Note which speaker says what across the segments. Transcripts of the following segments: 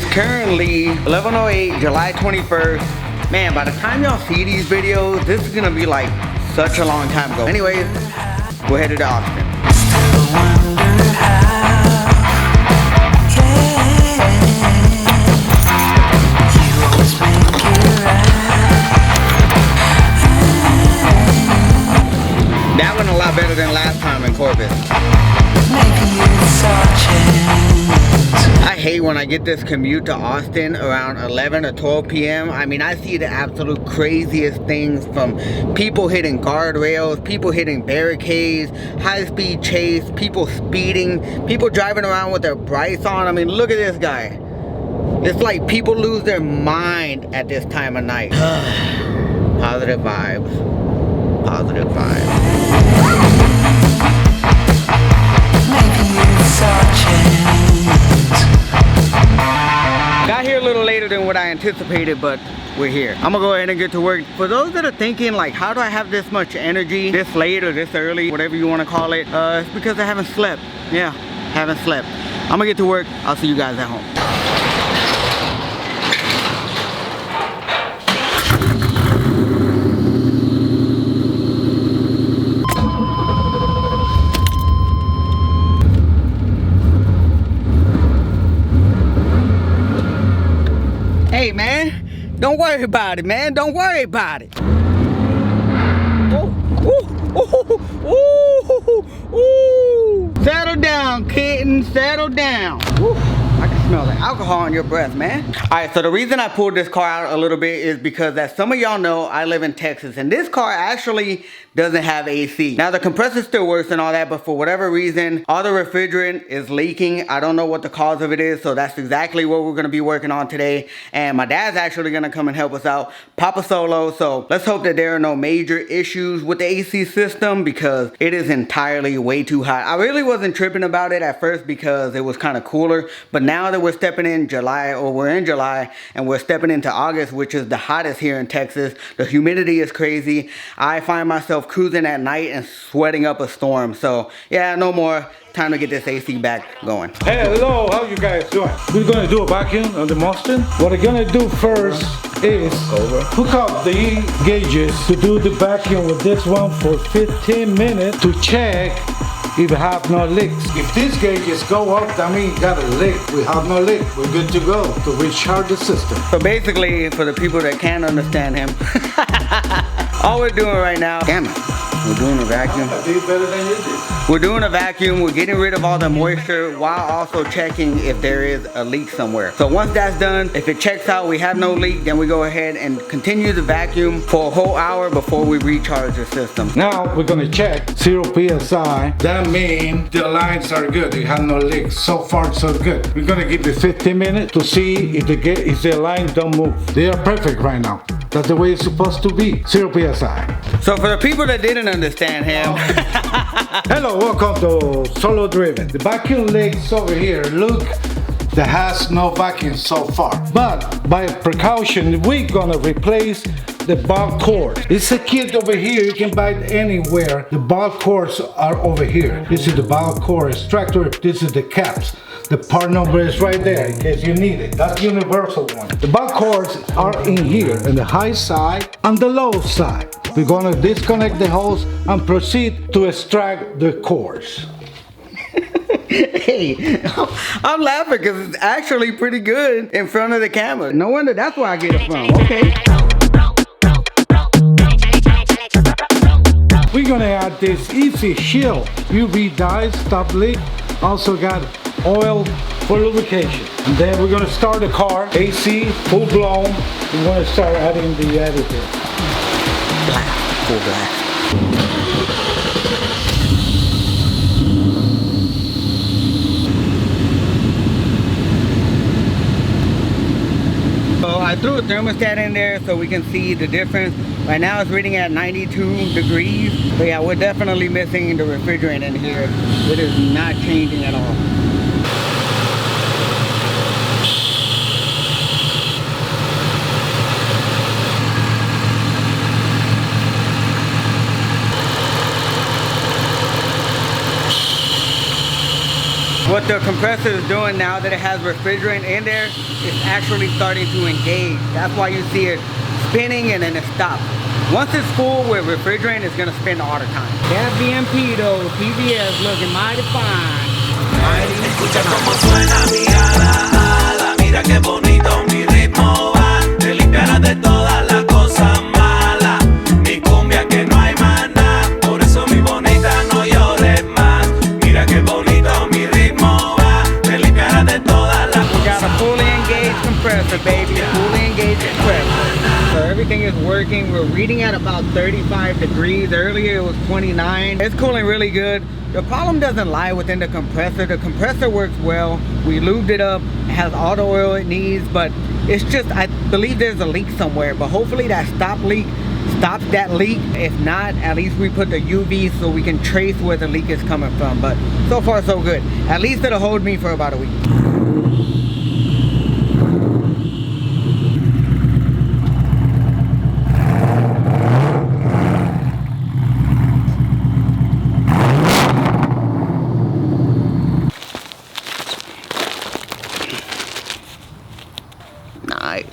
Speaker 1: is currently 11:08, July 21st. Man, by the time y'all see these videos, this is gonna be like such a long time ago. Anyways, we're headed to Austin. That went a lot better than last time in Corpus. I hate when I get this commute to Austin around 11 or 12 p.m. I mean, I see the absolute craziest things, from people hitting guardrails, people hitting barricades, high-speed chase, people speeding, people driving around with their brights on. I mean, look at this guy. It's like people lose their mind at this time of night. Positive vibes. Positive vibes. Got here a little later than what I anticipated, but we're here. I'm gonna go ahead and get to work. For those that are thinking like, how do I have this much energy this late or this early, whatever you want to call it, it's because I haven't slept. Yeah, haven't slept. I'm gonna get to work. I'll see you guys at home. Hey man, don't worry about it, man. Don't worry about it. Ooh. Settle down, kitten. Settle down. Ooh. I can smell the alcohol in your breath, man. All right, so the reason I pulled this car out a little bit is because, as some of y'all know, I live in Texas, and this car actually doesn't have AC. Now, the compressor still works and all that, but for whatever reason, all the refrigerant is leaking. I don't know what the cause of it is, so that's exactly what we're gonna be working on today. And my dad's actually gonna come and help us out, Papa Solo. So let's hope that there are no major issues with the AC system, because it is entirely way too hot. I really wasn't tripping about it at first because it was kind of cooler, but now that we're stepping in July, or we're in July, and we're stepping into August, which is the hottest here in Texas, the humidity is crazy. I find myself cruising at night and sweating up a storm. So yeah, no more. Time to get this AC back going.
Speaker 2: Hey, hello, how you guys doing? We're gonna do a vacuum on the Mustang. What we're gonna do first is hook up the gauges to do the vacuum with this one for 15 minutes to check if we have no leaks. If these gauges go up, that means got a leak. We have no leak. We're good to go to recharge the system.
Speaker 1: So basically, for the people that can't understand him, all we're doing right now, damn it, we're doing a vacuum.
Speaker 2: I did better than you did.
Speaker 1: We're doing a vacuum. We're getting rid of all the moisture while also checking if there is a leak somewhere. So once that's done, if it checks out we have no leak, then we go ahead and continue the vacuum for a whole hour before we recharge the system.
Speaker 2: Now we're gonna check 0 PSI. That means the lines are good. You have no leaks. So far so good. We're gonna give it 15 minutes to see if the lines don't move. They are perfect right now. That's the way it's supposed to be. 0 PSI.
Speaker 1: So for the people that didn't understand him,
Speaker 2: hello, welcome to Solo Driven. The vacuum leaks over here. Look, that has no vacuum so far. But by precaution, we're gonna replace the bulb cord. It's a kit over here. You can buy it anywhere. The bulb cords are over here. This is the bulb cord extractor. This is the caps. The part number is right there in case you need it. That's the universal one. The bulb cords are in here, on the high side and the low side. We're gonna disconnect the hose and proceed to extract the cords.
Speaker 1: Hey, I'm laughing because it's actually pretty good in front of the camera. No wonder that's where I get it from. Okay.
Speaker 2: We're gonna add this Easy Shield UV dye stop leak. Also got oil for lubrication. And then we're gonna start the car, AC, full blown. We're gonna start adding the additive.
Speaker 1: Blast, full blast. So I threw a thermostat in there so we can see the difference. Right now it's reading at 92 degrees. But yeah, we're definitely missing the refrigerant in here. It is not changing at all. what the compressor is doing now that it has refrigerant in there, it's actually starting to engage. That's why you see it spinning and then it stops. Once it's full with refrigerant, it's gonna spin all the time.
Speaker 3: That BMP though, PBS looking mighty fine.
Speaker 4: Escucha cómo suena mi ala, ala, mira qué bonito mi ritmo va, te limpiará de todas las cosas malas, mi cumbia que no hay más nada, por eso mi bonita no llores más, mira qué bonito mi ritmo va, te limpiará de todas las
Speaker 1: We got a fully engaged compressor, baby, fully engaged compressor. So everything is working. We're reading at about 35 degrees. Earlier it was 29. It's cooling really good. The problem doesn't lie within the compressor. The compressor works well. We lubed it up. It has all the oil it needs, but it's just, I believe there's a leak somewhere, but hopefully that stop leak stops that leak. If not, at least we put the UV so we can trace where the leak is coming from. But so far so good. At least it'll hold me for about a week. Nice.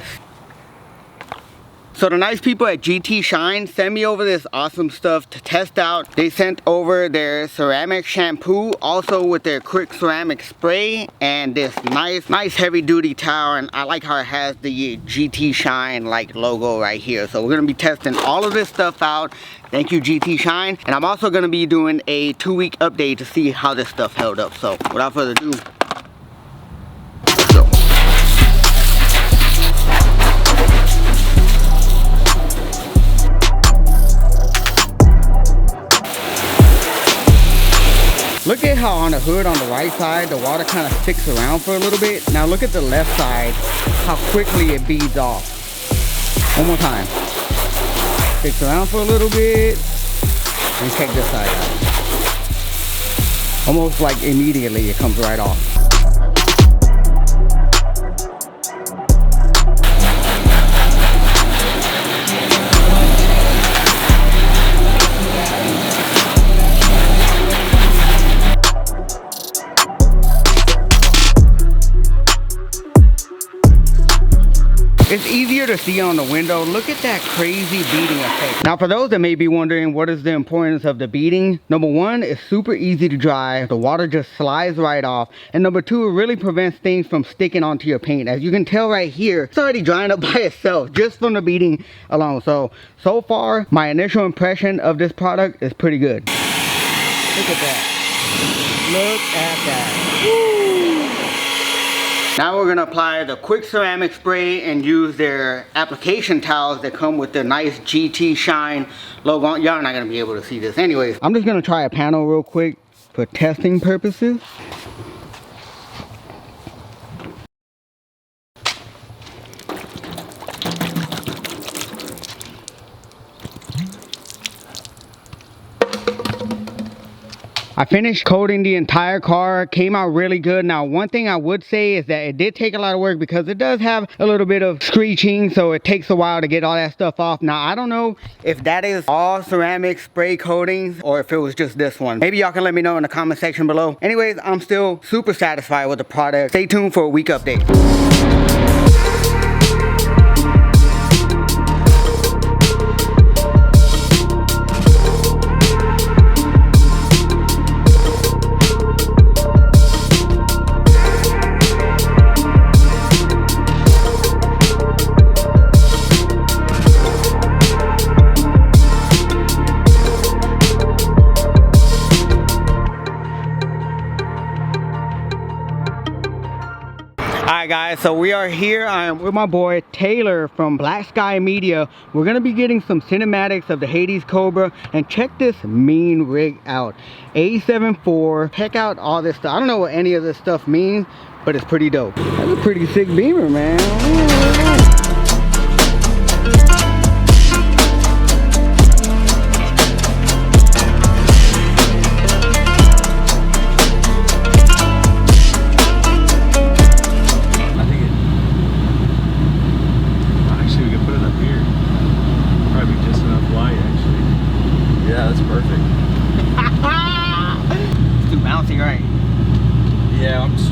Speaker 1: So the nice people at GT Shine sent me over this awesome stuff to test out. They sent over their ceramic shampoo, also with their quick ceramic spray, and this nice heavy duty towel. And I like how it has the GT Shine like logo right here. So we're gonna be testing all of this stuff out. Thank you, GT Shine. And I'm also gonna be doing a 2-week update to see how this stuff held up. So without further ado, let's go. Look at how on the hood on the right side, the water kind of sticks around for a little bit. Now look at the left side, how quickly it beads off. One more time. Sticks around for a little bit, and check this side out. Almost like immediately it comes right off. It's easier to see on the window. Look at that crazy beading effect. Now for those that may be wondering what is the importance of the beading, number one, it's super easy to dry. The water just slides right off. And number two, it really prevents things from sticking onto your paint. As you can tell right here, it's already drying up by itself just from the beading alone. So far, my initial impression of this product is pretty good. Look at that. Look at that. Woo! Now we're gonna apply the quick ceramic spray and use their application towels that come with the nice GT Shine logo. Y'all are not gonna be able to see this. Anyways, I'm just gonna try a panel real quick for testing purposes. I finished coating the entire car, came out really good. Now, one thing I would say is that it did take a lot of work because it does have a little bit of screeching, so it takes a while to get all that stuff off. Now, I don't know if that is all ceramic spray coatings or if it was just this one. Maybe y'all can let me know in the comment section below. Anyways, I'm still super satisfied with the product. Stay tuned for a week update. Alright guys, so we are here. I am with my boy Taylor from Black Sky Media. We're gonna be getting some cinematics of the Hades Cobra, and check this mean rig out. A74. Check out all this stuff. I don't know what any of this stuff means, but it's pretty dope. That's a pretty sick beamer, man. Ooh.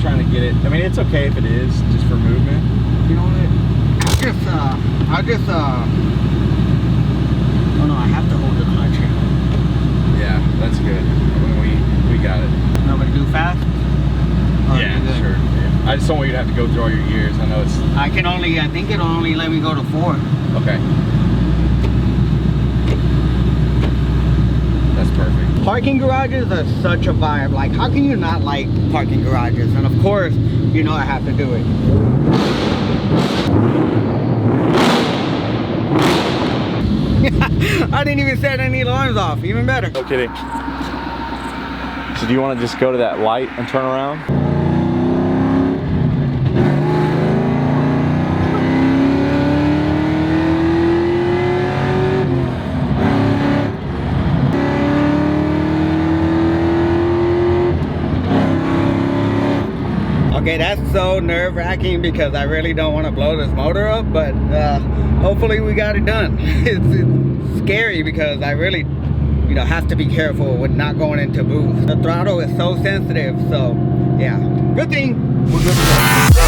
Speaker 5: trying to get it. I mean, it's okay if it is, just for movement.
Speaker 1: You know what? Oh no, I have to hold the clutch here.
Speaker 5: Yeah, that's good. I mean, we got it.
Speaker 1: You want me to do fast? Or
Speaker 5: Yeah,
Speaker 1: is it good?
Speaker 5: sure. Yeah. I just don't want you to have to go through all your gears. I know it's...
Speaker 1: I think it'll only let me go to 4.
Speaker 5: Okay. That's perfect.
Speaker 1: Parking garages are such a vibe. Like, how can you not like parking garages? And of course, you know I have to do it. I didn't even set any alarms off, even better.
Speaker 5: No kidding. So do you want to just go to that light and turn around?
Speaker 1: Okay, that's so nerve-wracking because I really don't want to blow this motor up, but hopefully we got it done. It's scary because I really, you know, have to be careful with not going into boost. The throttle is so sensitive, so yeah. Good thing we're good to go.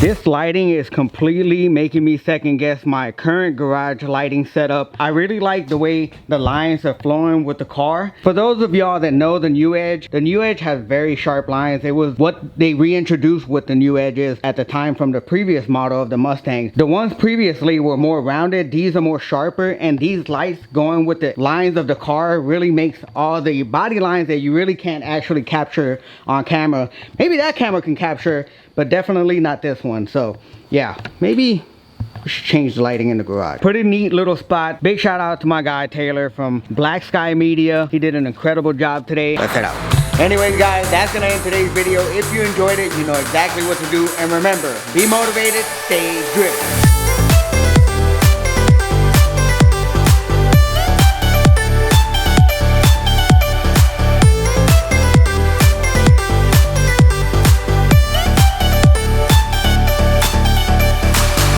Speaker 1: This lighting is completely making me second guess my current garage lighting setup. I really like the way the lines are flowing with the car. For those of y'all that know the new Edge has very sharp lines. It was what they reintroduced with the new Edges at the time from the previous model of the Mustang. The ones previously were more rounded. These are more sharper, and these lights going with the lines of the car really makes all the body lines that you really can't actually capture on camera. Maybe that camera can capture, but definitely not this one. So yeah, maybe we should change the lighting in the garage. Pretty neat little spot. Big shout out to my guy Taylor from Black Sky Media. He did an incredible job today. Let's head out. Anyways guys, that's gonna end today's video. If you enjoyed it, you know exactly what to do. And remember, be motivated, stay driven.